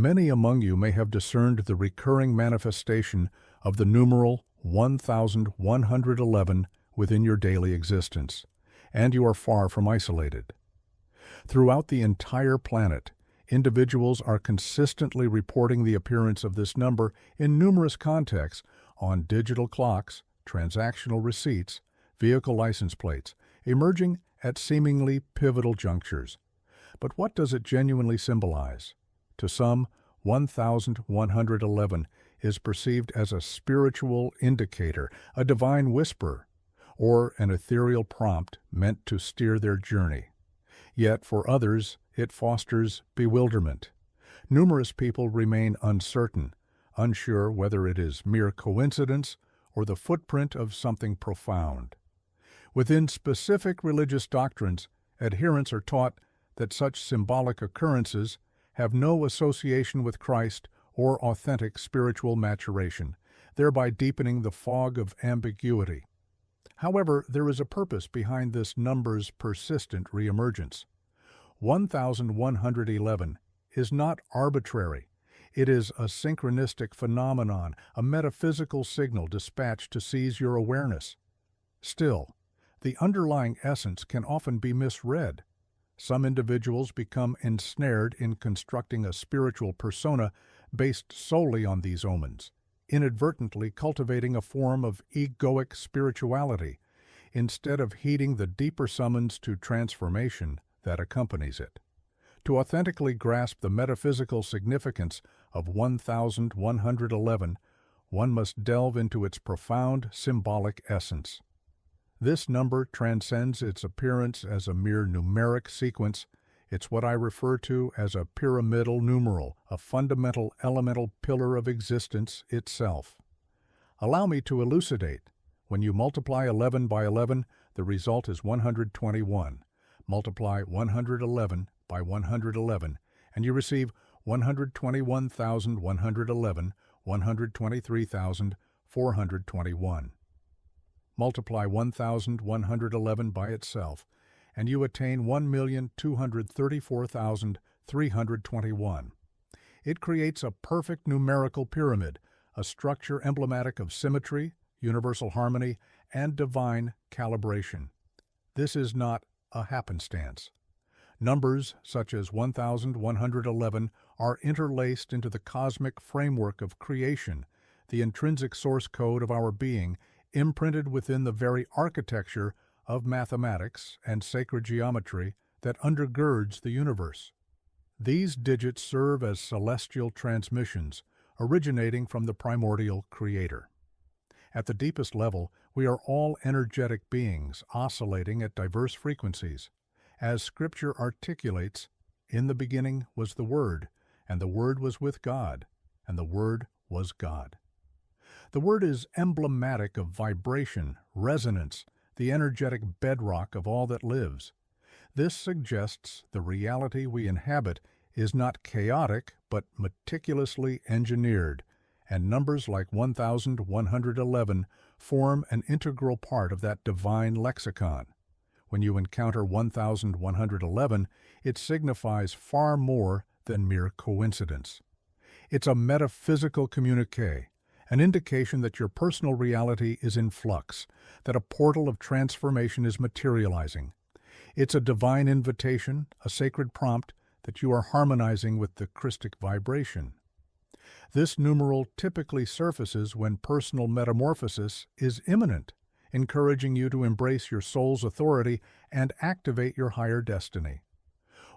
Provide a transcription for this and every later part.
Many among you may have discerned the recurring manifestation of the numeral 1111 within your daily existence, and you are far from isolated. Throughout the entire planet, individuals are consistently reporting the appearance of this number in numerous contexts on digital clocks, transactional receipts, vehicle license plates, emerging at seemingly pivotal junctures. But what does it genuinely symbolize? To some, 1111 is perceived as a spiritual indicator, a divine whisper, or an ethereal prompt meant to steer their journey. Yet for others, it fosters bewilderment. Numerous people remain uncertain, unsure whether it is mere coincidence or the footprint of something profound. Within specific religious doctrines, adherents are taught that such symbolic occurrences have no association with Christ or authentic spiritual maturation, thereby deepening the fog of ambiguity. However, there is a purpose behind this number's persistent reemergence. 1111 is not arbitrary. It is a synchronistic phenomenon, a metaphysical signal dispatched to seize your awareness. Still, the underlying essence can often be misread. Some individuals become ensnared in constructing a spiritual persona based solely on these omens, inadvertently cultivating a form of egoic spirituality, instead of heeding the deeper summons to transformation that accompanies it. To authentically grasp the metaphysical significance of 1111, one must delve into its profound symbolic essence. This number transcends its appearance as a mere numeric sequence. It's what I refer to as a pyramidal numeral, a fundamental elemental pillar of existence itself. Allow me to elucidate. When you multiply 11 by 11, the result is 121. Multiply 111 by 111, and you receive 121,111, 123,421. Multiply 1,111 by itself, and you attain 1,234,321. It creates a perfect numerical pyramid, a structure emblematic of symmetry, universal harmony, and divine calibration. This is not a happenstance. Numbers such as 1111 are interlaced into the cosmic framework of creation, the intrinsic source code of our being, imprinted within the very architecture of mathematics and sacred geometry that undergirds the universe. These digits serve as celestial transmissions, originating from the primordial Creator. At the deepest level, we are all energetic beings oscillating at diverse frequencies. As Scripture articulates, "In the beginning was the Word, and the Word was with God, and the Word was God." The Word is emblematic of vibration, resonance, the energetic bedrock of all that lives. This suggests the reality we inhabit is not chaotic but meticulously engineered, and numbers like 1111 form an integral part of that divine lexicon. When you encounter 1111, it signifies far more than mere coincidence. It's a metaphysical communique, an indication that your personal reality is in flux, that a portal of transformation is materializing. It's a divine invitation, a sacred prompt that you are harmonizing with the Christic vibration. This numeral typically surfaces when personal metamorphosis is imminent, encouraging you to embrace your soul's authority and activate your higher destiny.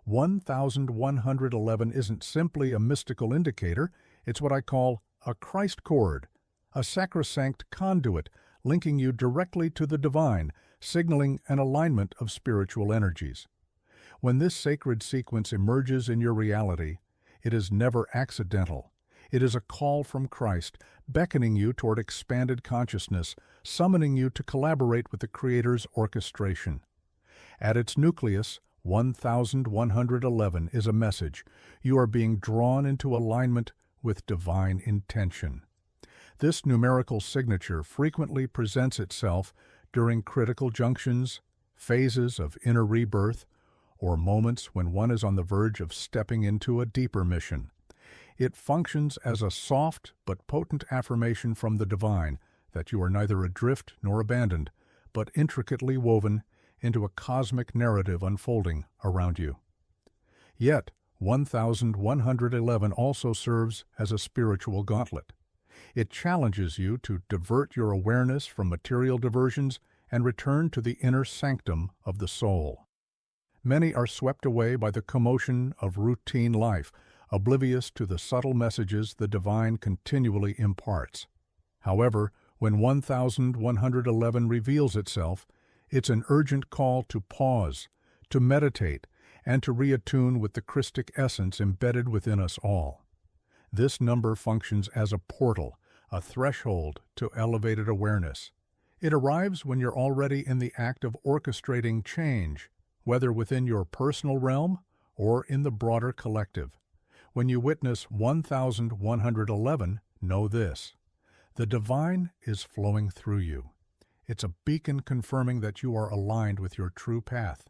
1111 isn't simply a mystical indicator, it's what I call a Christ cord, a sacrosanct conduit linking you directly to the divine, signaling an alignment of spiritual energies. When this sacred sequence emerges in your reality, it is never accidental. It is a call from Christ, beckoning you toward expanded consciousness, summoning you to collaborate with the Creator's orchestration. At its nucleus, 1111 is a message. You are being drawn into alignment with divine intention. This numerical signature frequently presents itself during critical junctions, phases of inner rebirth, or moments when one is on the verge of stepping into a deeper mission. It functions as a soft but potent affirmation from the divine that you are neither adrift nor abandoned, but intricately woven into a cosmic narrative unfolding around you. Yet, 1111 also serves as a spiritual gauntlet. It challenges you to divert your awareness from material diversions and return to the inner sanctum of the soul. Many are swept away by the commotion of routine life, oblivious to the subtle messages the divine continually imparts. However, when 1111 reveals itself, it's an urgent call to pause, to meditate, and to reattune with the Christic essence embedded within us all. This number functions as a portal, a threshold to elevated awareness. It arrives when you're already in the act of orchestrating change, whether within your personal realm or in the broader collective. When you witness 1111, know this: the divine is flowing through you. It's a beacon confirming that you are aligned with your true path,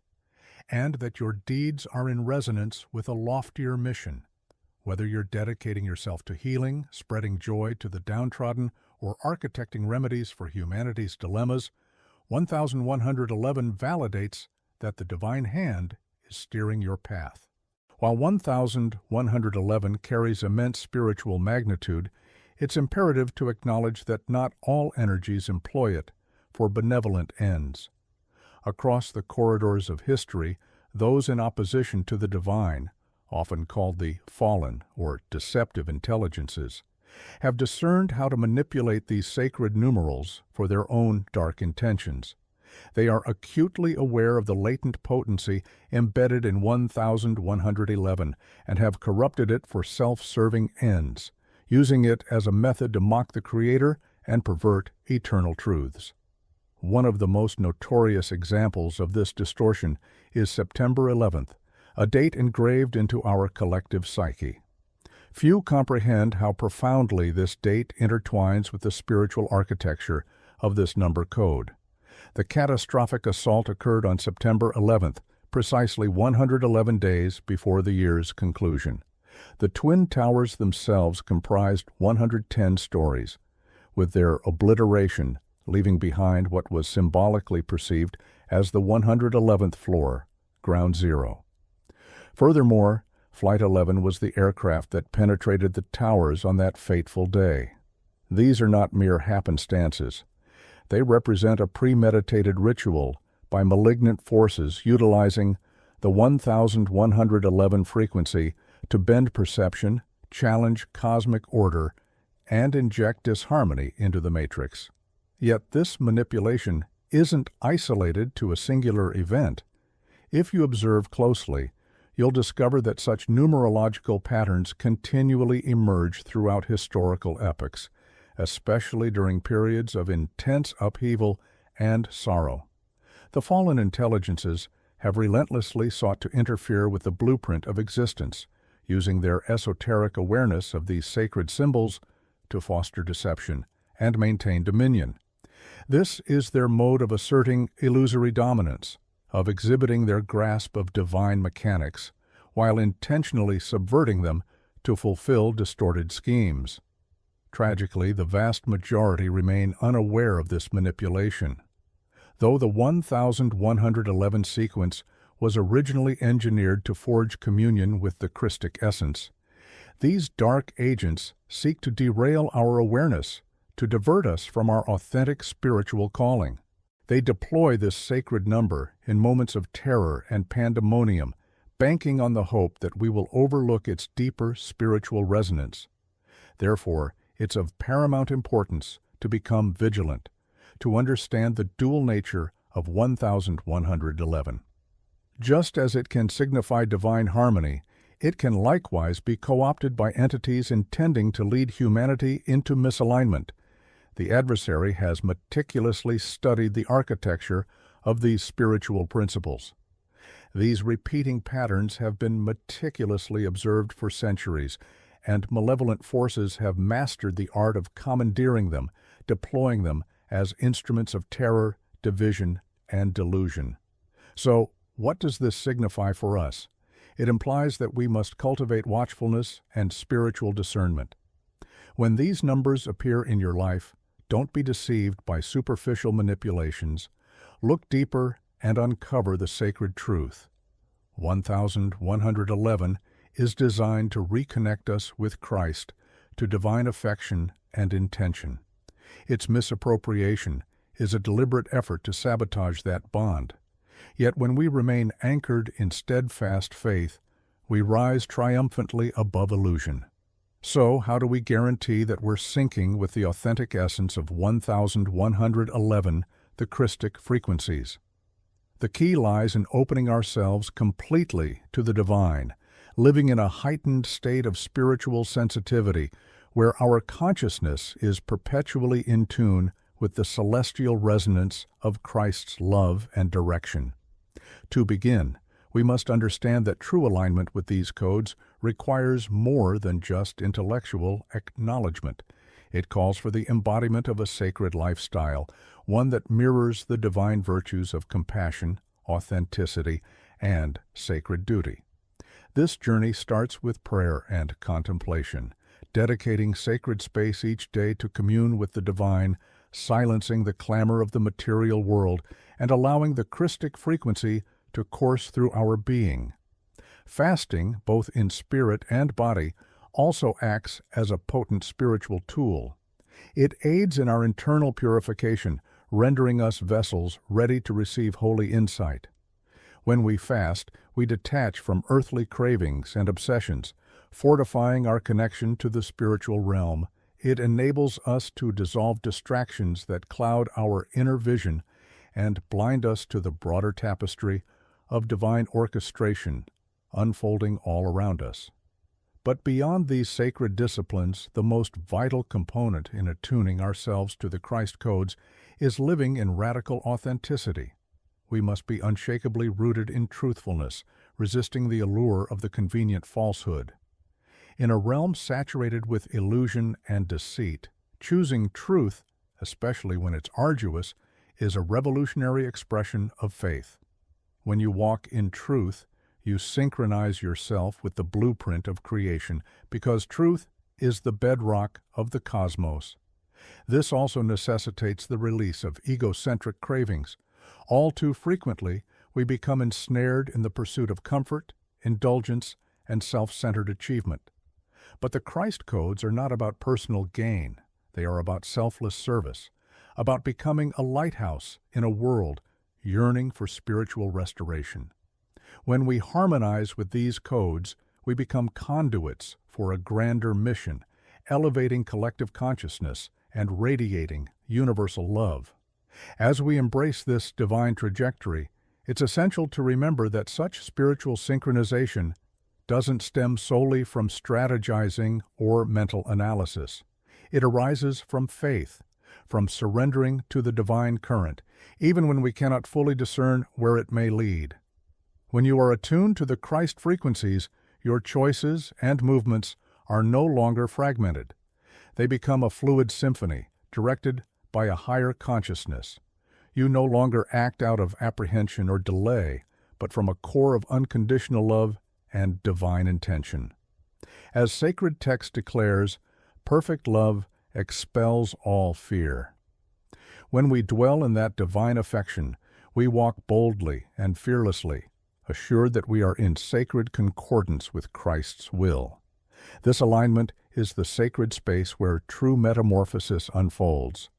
and that your deeds are in resonance with a loftier mission. Whether you're dedicating yourself to healing, spreading joy to the downtrodden, or architecting remedies for humanity's dilemmas, 1111 validates that the divine hand is steering your path. While 1111 carries immense spiritual magnitude, it's imperative to acknowledge that not all energies employ it for benevolent ends. Across the corridors of history, those in opposition to the divine, often called the fallen or deceptive intelligences, have discerned how to manipulate these sacred numerals for their own dark intentions. They are acutely aware of the latent potency embedded in 1111 and have corrupted it for self-serving ends, using it as a method to mock the Creator and pervert eternal truths. One of the most notorious examples of this distortion is September 11th, a date engraved into our collective psyche. Few comprehend how profoundly this date intertwines with the spiritual architecture of this number code. The catastrophic assault occurred on September 11th, precisely 111 days before the year's conclusion. The Twin Towers themselves comprised 110 stories, with their obliteration leaving behind what was symbolically perceived as the 111th floor, ground zero. Furthermore, Flight 11 was the aircraft that penetrated the towers on that fateful day. These are not mere happenstances. They represent a premeditated ritual by malignant forces utilizing the 1111 frequency to bend perception, challenge cosmic order, and inject disharmony into the matrix. Yet this manipulation isn't isolated to a singular event. If you observe closely, you'll discover that such numerological patterns continually emerge throughout historical epochs, especially during periods of intense upheaval and sorrow. The fallen intelligences have relentlessly sought to interfere with the blueprint of existence, using their esoteric awareness of these sacred symbols to foster deception and maintain dominion. This is their mode of asserting illusory dominance, of exhibiting their grasp of divine mechanics, while intentionally subverting them to fulfill distorted schemes. Tragically, the vast majority remain unaware of this manipulation. Though the 1111 sequence was originally engineered to forge communion with the Christic essence, these dark agents seek to derail our awareness, to divert us from our authentic spiritual calling. They deploy this sacred number in moments of terror and pandemonium, banking on the hope that we will overlook its deeper spiritual resonance. Therefore, it's of paramount importance to become vigilant, to understand the dual nature of 1111. Just as it can signify divine harmony, it can likewise be co-opted by entities intending to lead humanity into misalignment. The adversary has meticulously studied the architecture of these spiritual principles. These repeating patterns have been meticulously observed for centuries, and malevolent forces have mastered the art of commandeering them, deploying them as instruments of terror, division, and delusion. So, what does this signify for us? It implies that we must cultivate watchfulness and spiritual discernment. When these numbers appear in your life, don't be deceived by superficial manipulations. Look deeper and uncover the sacred truth. 1111 is designed to reconnect us with Christ, to divine affection and intention. Its misappropriation is a deliberate effort to sabotage that bond. Yet when we remain anchored in steadfast faith, we rise triumphantly above illusion. So, how do we guarantee that we're syncing with the authentic essence of 1111, the Christic frequencies? The key lies in opening ourselves completely to the divine, living in a heightened state of spiritual sensitivity, where our consciousness is perpetually in tune with the celestial resonance of Christ's love and direction. To begin, we must understand that true alignment with these codes requires more than just intellectual acknowledgement. It calls for the embodiment of a sacred lifestyle, one that mirrors the divine virtues of compassion, authenticity, and sacred duty. This journey starts with prayer and contemplation, dedicating sacred space each day to commune with the divine, silencing the clamor of the material world, and allowing the Christic frequency to course through our being. Fasting, both in spirit and body, also acts as a potent spiritual tool. It aids in our internal purification, rendering us vessels ready to receive holy insight. When we fast, we detach from earthly cravings and obsessions, fortifying our connection to the spiritual realm. It enables us to dissolve distractions that cloud our inner vision and blind us to the broader tapestry of divine orchestration unfolding all around us. But beyond these sacred disciplines, the most vital component in attuning ourselves to the Christ codes is living in radical authenticity. We must be unshakably rooted in truthfulness, resisting the allure of the convenient falsehood. In a realm saturated with illusion and deceit, choosing truth, especially when it's arduous, is a revolutionary expression of faith. When you walk in truth, you synchronize yourself with the blueprint of creation, because truth is the bedrock of the cosmos. This also necessitates the release of egocentric cravings. All too frequently, we become ensnared in the pursuit of comfort, indulgence, and self-centered achievement. But the Christ codes are not about personal gain. They are about selfless service, about becoming a lighthouse in a world yearning for spiritual restoration. When we harmonize with these codes, we become conduits for a grander mission, elevating collective consciousness and radiating universal love. As we embrace this divine trajectory, it's essential to remember that such spiritual synchronization doesn't stem solely from strategizing or mental analysis. It arises from faith, from surrendering to the divine current, even when we cannot fully discern where it may lead. When you are attuned to the Christ frequencies, your choices and movements are no longer fragmented. They become a fluid symphony, directed by a higher consciousness. You no longer act out of apprehension or delay, but from a core of unconditional love and divine intention. As sacred text declares, perfect love expels all fear. When we dwell in that divine affection, we walk boldly and fearlessly, assured that we are in sacred concordance with Christ's will. This alignment is the sacred space where true metamorphosis unfolds,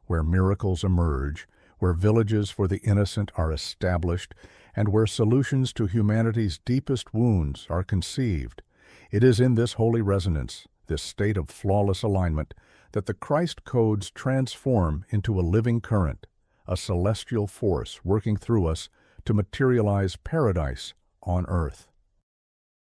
where miracles emerge, where villages for the innocent are established, and where solutions to humanity's deepest wounds are conceived. It is in this holy resonance, this state of flawless alignment, that the Christ codes transform into a living current, a celestial force working through us to materialize paradise on earth.